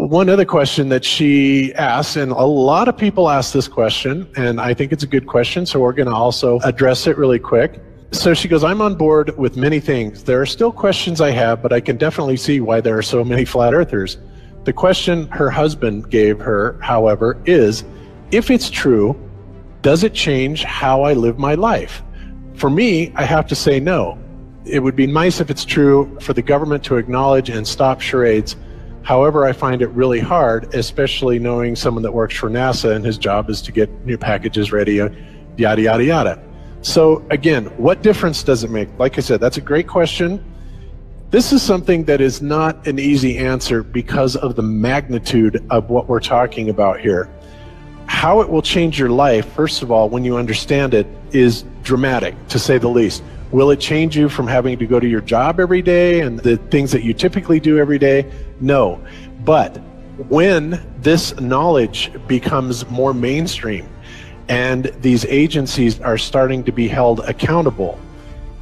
one other question that she asked, and a lot of people ask this question, and I think it's a good question, so we're going to also address it really quick. So she goes, I'm on board with many things. There are still questions I have, but I can definitely see why there are so many flat earthers. The question her husband gave her, however, is, if it's true, does it change how I live my life? For me, I have to say no. It would be nice if it's true for the government to acknowledge and stop charades. However, I find it really hard, especially knowing someone that works for NASA and his job is to get new packages ready, yada, yada, yada. So again, what difference does it make? Like I said, that's a great question. This is something that is not an easy answer because of the magnitude of what we're talking about here. How it will change your life, first of all, when you understand it, is dramatic, to say the least. Will it change you from having to go to your job every day and the things that you typically do every day? No. But when this knowledge becomes more mainstream and these agencies are starting to be held accountable,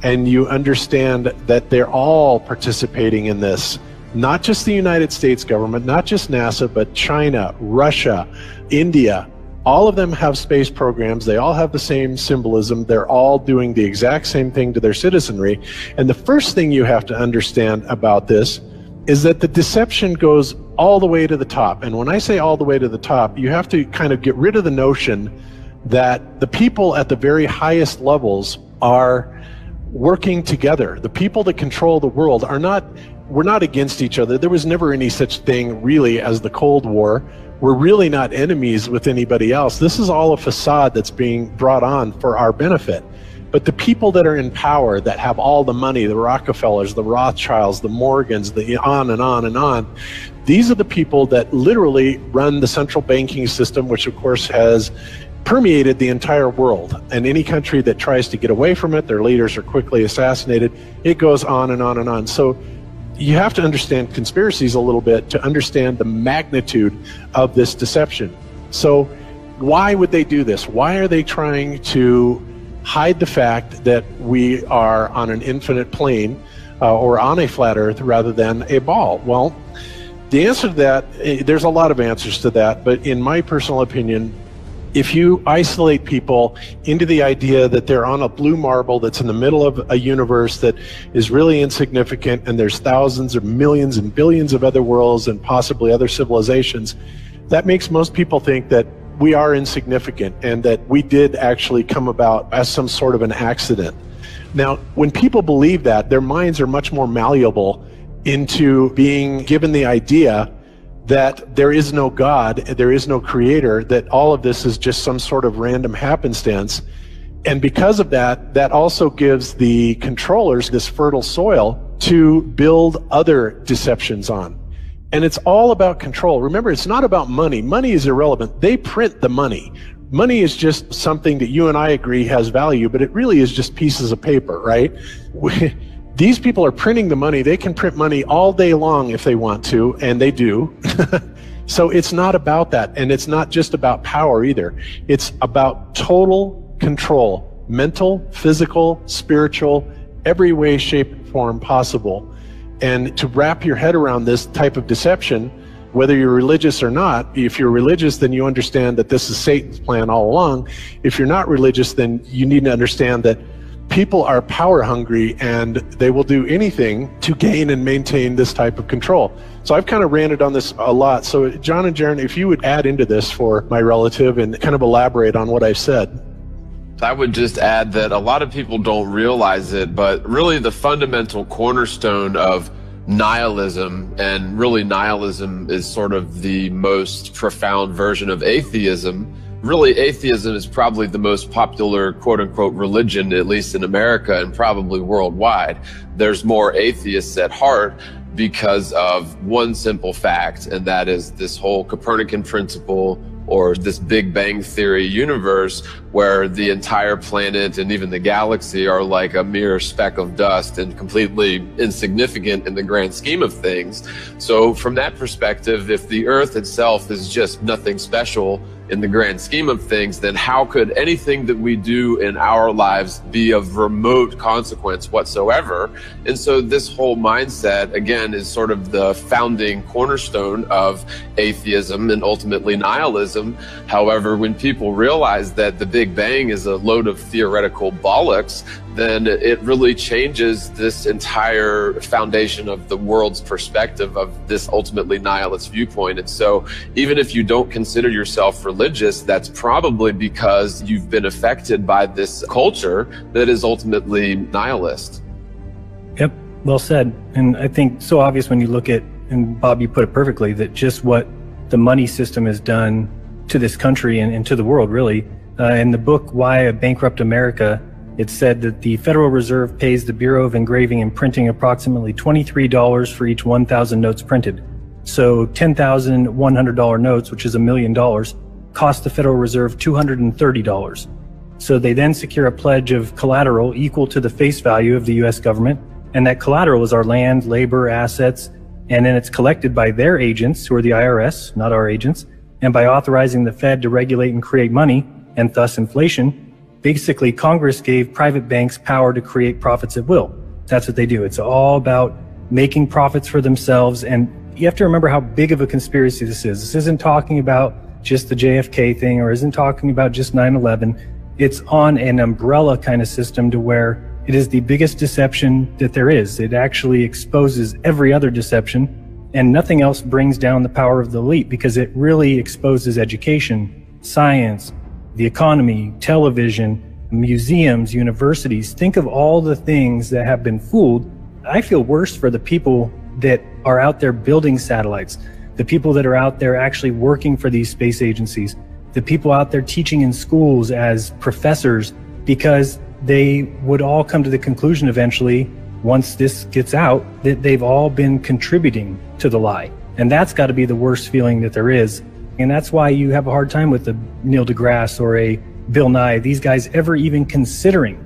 and you understand that they're all participating in this, not just the United States government, not just NASA, but China, Russia, India, all of them have space programs. They all have the same symbolism. They're all doing the exact same thing to their citizenry. And the first thing you have to understand about this is that the deception goes all the way to the top. And when I say all the way to the top, you have to kind of get rid of the notion that the people at the very highest levels are working together. The people that control the world are not, we're not against each other. There was never any such thing really as the Cold War. We're really not enemies with anybody else. This is all a facade that's being brought on for our benefit. But the people that are in power, that have all the money, the Rockefellers, the Rothschilds, the Morgans, the on and on and on, these are the people that literally run the central banking system, which of course has permeated the entire world. And any country that tries to get away from it, their leaders are quickly assassinated. It goes on and on and on. So you have to understand conspiracies a little bit to understand the magnitude of this deception. So why would they do this? Why are they trying to hide the fact that we are on an infinite plane or on a flat earth rather than a ball? Well, the answer to that, there's a lot of answers to that, but in my personal opinion, if you isolate people into the idea that they're on a blue marble that's in the middle of a universe that is really insignificant, and there's thousands or millions and billions of other worlds and possibly other civilizations, that makes most people think that we are insignificant and that we did actually come about as some sort of an accident. Now, when people believe that, their minds are much more malleable into being given the idea that there is no God, there is no creator, that all of this is just some sort of random happenstance. And because of that, that also gives the controllers this fertile soil to build other deceptions on. And it's all about control. Remember, it's not about money. Money is irrelevant. They print the money. Money is just something that you and I agree has value, but it really is just pieces of paper, right? These people are printing the money. They can print money all day long if they want to, and they do. So it's not about that, and it's not just about power either. It's about total control, mental, physical, spiritual, every way, shape, and form possible. And to wrap your head around this type of deception, whether you're religious or not, if you're religious, then you understand that this is Satan's plan all along. If you're not religious, then you need to understand that people are power hungry and they will do anything to gain and maintain this type of control. So I've kind of ranted on this a lot. So John and Jaron, if you would add into this for my relative and kind of elaborate on what I've said. I would just add that a lot of people don't realize it, but really the fundamental cornerstone of nihilism, and really nihilism is sort of the most profound version of atheism. Really, atheism is probably the most popular quote-unquote religion, at least in America and probably worldwide. There's more atheists at heart because of one simple fact, and that is this whole Copernican principle, or this Big Bang Theory universe where the entire planet and even the galaxy are like a mere speck of dust and completely insignificant in the grand scheme of things. So from that perspective, if the Earth itself is just nothing special in the grand scheme of things, then how could anything that we do in our lives be of remote consequence whatsoever? And so this whole mindset, again, is sort of the founding cornerstone of atheism and ultimately nihilism. However, when people realize that the Big Bang is a load of theoretical bollocks, then it really changes this entire foundation of the world's perspective of this ultimately nihilist viewpoint. And so even if you don't consider yourself religious, that's probably because you've been affected by this culture that is ultimately nihilist. Yep, well said. And I think so obvious when you look at, and Bob, you put it perfectly, that just what the money system has done to this country and to the world, really. In the book, Why a Bankrupt America, it said that the Federal Reserve pays the Bureau of Engraving and Printing approximately $23 for each 1,000 notes printed. So $10,100 notes, which is $1 million, cost the Federal Reserve $230. So they then secure a pledge of collateral equal to the face value of the U.S. government, and that collateral is our land, labor, assets, and then it's collected by their agents, who are the IRS, not our agents, and by authorizing the Fed to regulate and create money, and thus inflation. Basically, Congress gave private banks power to create profits at will. That's what they do. It's all about making profits for themselves. And you have to remember how big of a conspiracy this is. This isn't talking about just the JFK thing, or isn't talking about just 9/11. It's on an umbrella kind of system to where it is the biggest deception that there is. It actually exposes every other deception, and nothing else brings down the power of the elite, because it really exposes education, science, the economy, television, museums, universities. Think of all the things that have been fooled. I feel worse for the people that are out there building satellites, the people that are out there actually working for these space agencies, the people out there teaching in schools as professors, because they would all come to the conclusion eventually, once this gets out, that they've all been contributing to the lie. And that's got to be the worst feeling that there is. And that's why you have a hard time with a Neil deGrasse or a Bill Nye, these guys ever even considering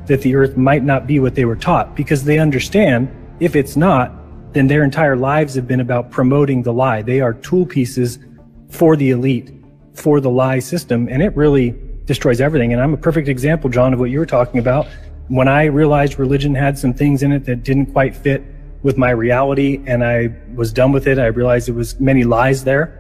that the earth might not be what they were taught, because they understand if it's not, then their entire lives have been about promoting the lie. They are tool pieces for the elite, for the lie system, and it really destroys everything. And I'm a perfect example, John, of what you were talking about. When I realized religion had some things in it that didn't quite fit with my reality, and I was done with it, I realized there was many lies there.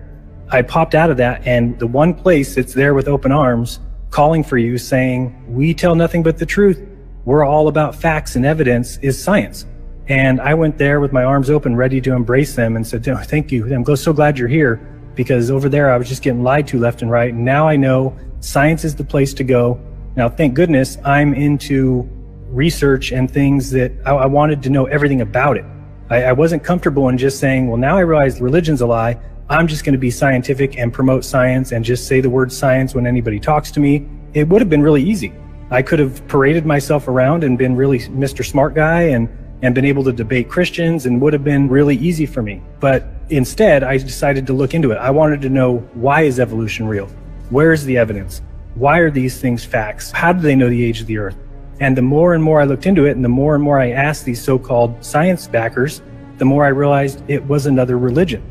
I popped out of that, and the one place that's there with open arms, calling for you, saying, we tell nothing but the truth, we're all about facts and evidence, is science. And I went there with my arms open, ready to embrace them, and said, oh, thank you. I'm so glad you're here, because over there I was just getting lied to left and right. And now I know science is the place to go. Now, thank goodness I'm into research and things that I wanted to know everything about it. I wasn't comfortable in just saying, well, now I realize religion's a lie, I'm just going to be scientific and promote science and just say the word science when anybody talks to me. It would have been really easy. I could have paraded myself around and been really Mr. Smart Guy and been able to debate Christians, and would have been really easy for me. But instead, I decided to look into it. I wanted to know, why is evolution real? Where is the evidence? Why are these things facts? How do they know the age of the earth? And the more and more I looked into it, and the more I asked these so-called science backers, the more I realized it was another religion.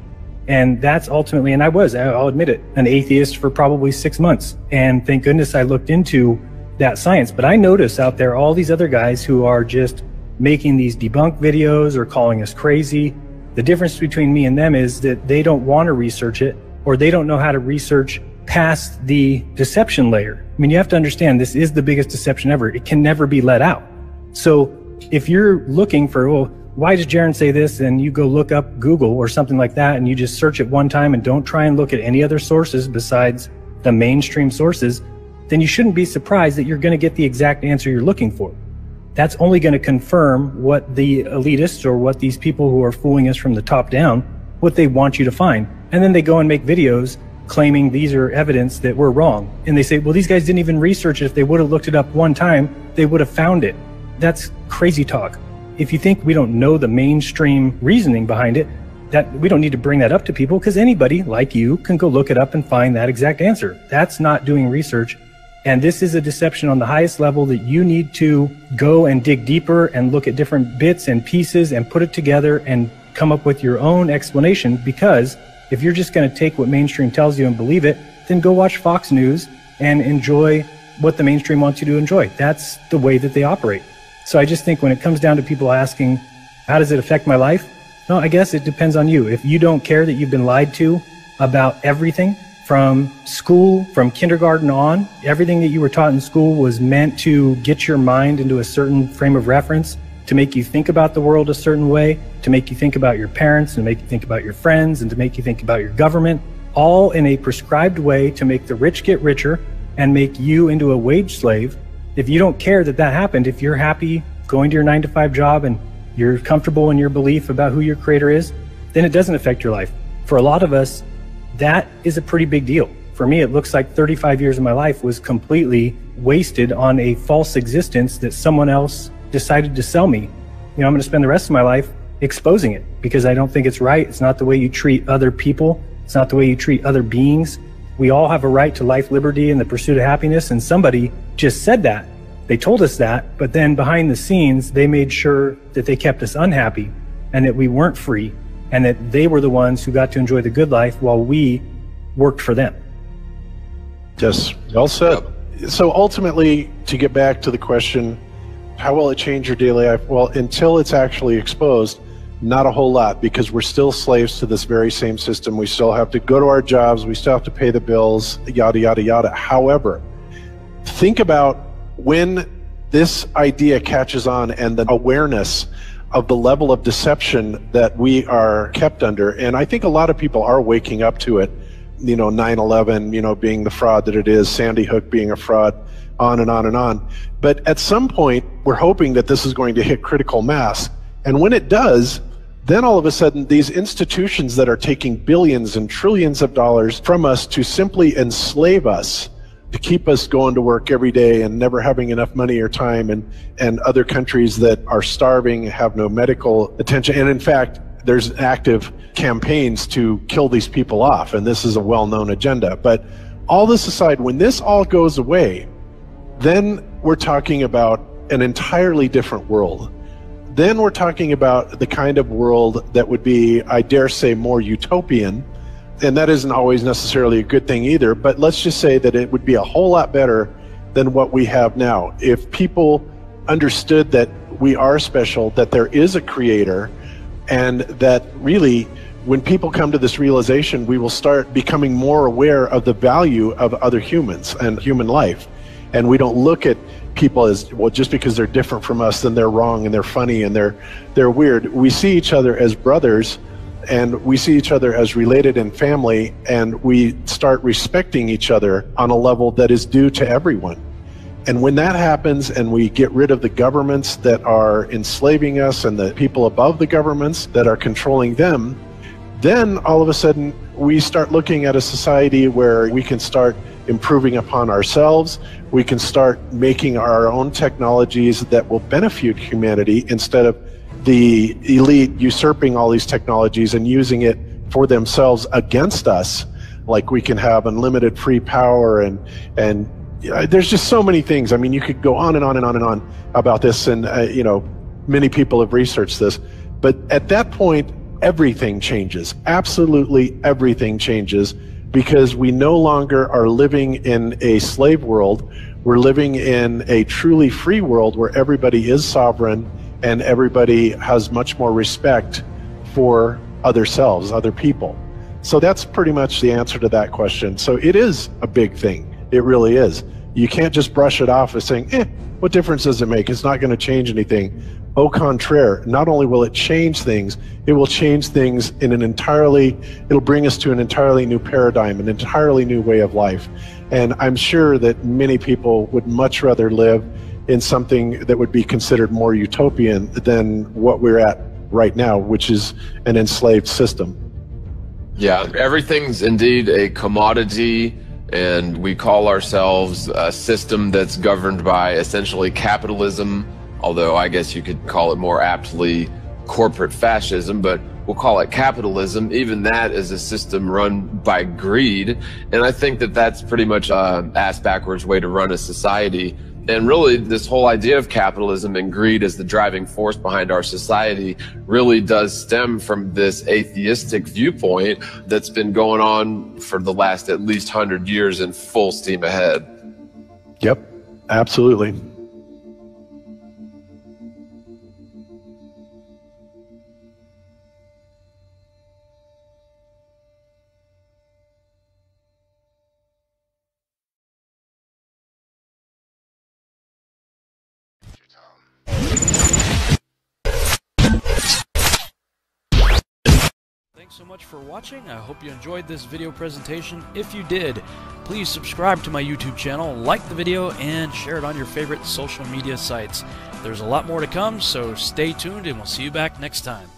And that's ultimately, and I'll admit it, an atheist for probably 6 months. And thank goodness I looked into that science. But I notice out there all these other guys who are just making these debunk videos or calling us crazy. The difference between me and them is that they don't want to research it, or they don't know how to research past the deception layer. I mean, you have to understand, this is the biggest deception ever. It can never be let out. So if you're looking for, well, why does Jaron say this? And you go look up Google or something like that, and you just search it one time and don't try and look at any other sources besides the mainstream sources, then you shouldn't be surprised that you're going to get the exact answer you're looking for. That's only going to confirm what the elitists, or what these people who are fooling us from the top down, what they want you to find. And then they go and make videos claiming these are evidence that we're wrong. And they say, well, these guys didn't even research it. If they would have looked it up one time, they would have found it. That's crazy talk. If you think we don't know the mainstream reasoning behind it, that we don't need to bring that up to people, because anybody like you can go look it up and find that exact answer. That's not doing research. And this is a deception on the highest level that you need to go and dig deeper and look at different bits and pieces and put it together and come up with your own explanation. Because if you're just going to take what mainstream tells you and believe it, then go watch Fox News and enjoy what the mainstream wants you to enjoy. That's the way that they operate. So I just think when it comes down to people asking, how does it affect my life? No, I guess it depends on you. If you don't care that you've been lied to about everything from school, from kindergarten on, everything that you were taught in school was meant to get your mind into a certain frame of reference, to make you think about the world a certain way, to make you think about your parents, and to make you think about your friends, and to make you think about your government, all in a prescribed way to make the rich get richer and make you into a wage slave. If you don't care that that happened, if you're happy going to your 9-to-5 job and you're comfortable in your belief about who your creator is, then it doesn't affect your life. For a lot of us, that is a pretty big deal. For me, it looks like 35 years of my life was completely wasted on a false existence that someone else decided to sell me. I'm going to spend the rest of my life exposing it because I don't think it's right. It's not the way you treat other people. It's not the way you treat other beings. We all have a right to life, liberty, and the pursuit of happiness. And somebody just said that. They told us that, but then behind the scenes, they made sure that they kept us unhappy and that we weren't free and that they were the ones who got to enjoy the good life while we worked for them. Yes, well said. So ultimately, to get back to the question, how will it change your daily life? Well, until it's actually exposed, not a whole lot, because we're still slaves to this very same system. We still have to go to our jobs. We still have to pay the bills, yada, yada, yada. However, think about when this idea catches on and the awareness of the level of deception that we are kept under. And I think a lot of people are waking up to it. 9/11, being the fraud that it is, Sandy Hook being a fraud, on and on and on. But at some point, we're hoping that this is going to hit critical mass. And when it does, then all of a sudden, these institutions that are taking billions and trillions of dollars from us to simply enslave us, to keep us going to work every day and never having enough money or time, and other countries that are starving, have no medical attention. And in fact, there's active campaigns to kill these people off, and this is a well-known agenda. But all this aside, when this all goes away, then we're talking about an entirely different world. Then we're talking about the kind of world that would be, I dare say, more utopian. And that isn't always necessarily a good thing either, but let's just say that it would be a whole lot better than what we have now. If people understood that we are special, that there is a creator, and that really, when people come to this realization, we will start becoming more aware of the value of other humans and human life. And we don't look at people as, well, just because they're different from us, then they're wrong and they're funny and they're weird. We see each other as brothers, and we see each other as related in family, and we start respecting each other on a level that is due to everyone. And when that happens and we get rid of the governments that are enslaving us and the people above the governments that are controlling them, then all of a sudden we start looking at a society where we can start improving upon ourselves. We can start making our own technologies that will benefit humanity instead of the elite usurping all these technologies and using it for themselves against us. Like we can have unlimited free power and there's just so many things. I mean, you could go on and on and on and on about this, and many people have researched this. But at that point, everything changes. Absolutely everything changes, because we no longer are living in a slave world. We're living in a truly free world where everybody is sovereign and everybody has much more respect for other selves, other people. So that's pretty much the answer to that question. So it is a big thing. It really is. You can't just brush it off as saying, what difference does it make? It's not going to change anything. Au contraire, not only will it change things, it will change things in it'll bring us to an entirely new paradigm, an entirely new way of life. And I'm sure that many people would much rather live in something that would be considered more utopian than what we're at right now, which is an enslaved system. Yeah, everything's indeed a commodity, and we call ourselves a system that's governed by essentially capitalism, although I guess you could call it more aptly corporate fascism, but we'll call it capitalism. Even that is a system run by greed, and I think that that's pretty much an ass-backwards way to run a society. And really, this whole idea of capitalism and greed as the driving force behind our society really does stem from this atheistic viewpoint that's been going on for the last at least 100 years in full steam ahead. Yep, absolutely. Thanks so much for watching. I hope you enjoyed this video presentation. If you did, please subscribe to my YouTube channel, like the video, and share it on your favorite social media sites. There's a lot more to come, so stay tuned and we'll see you back next time.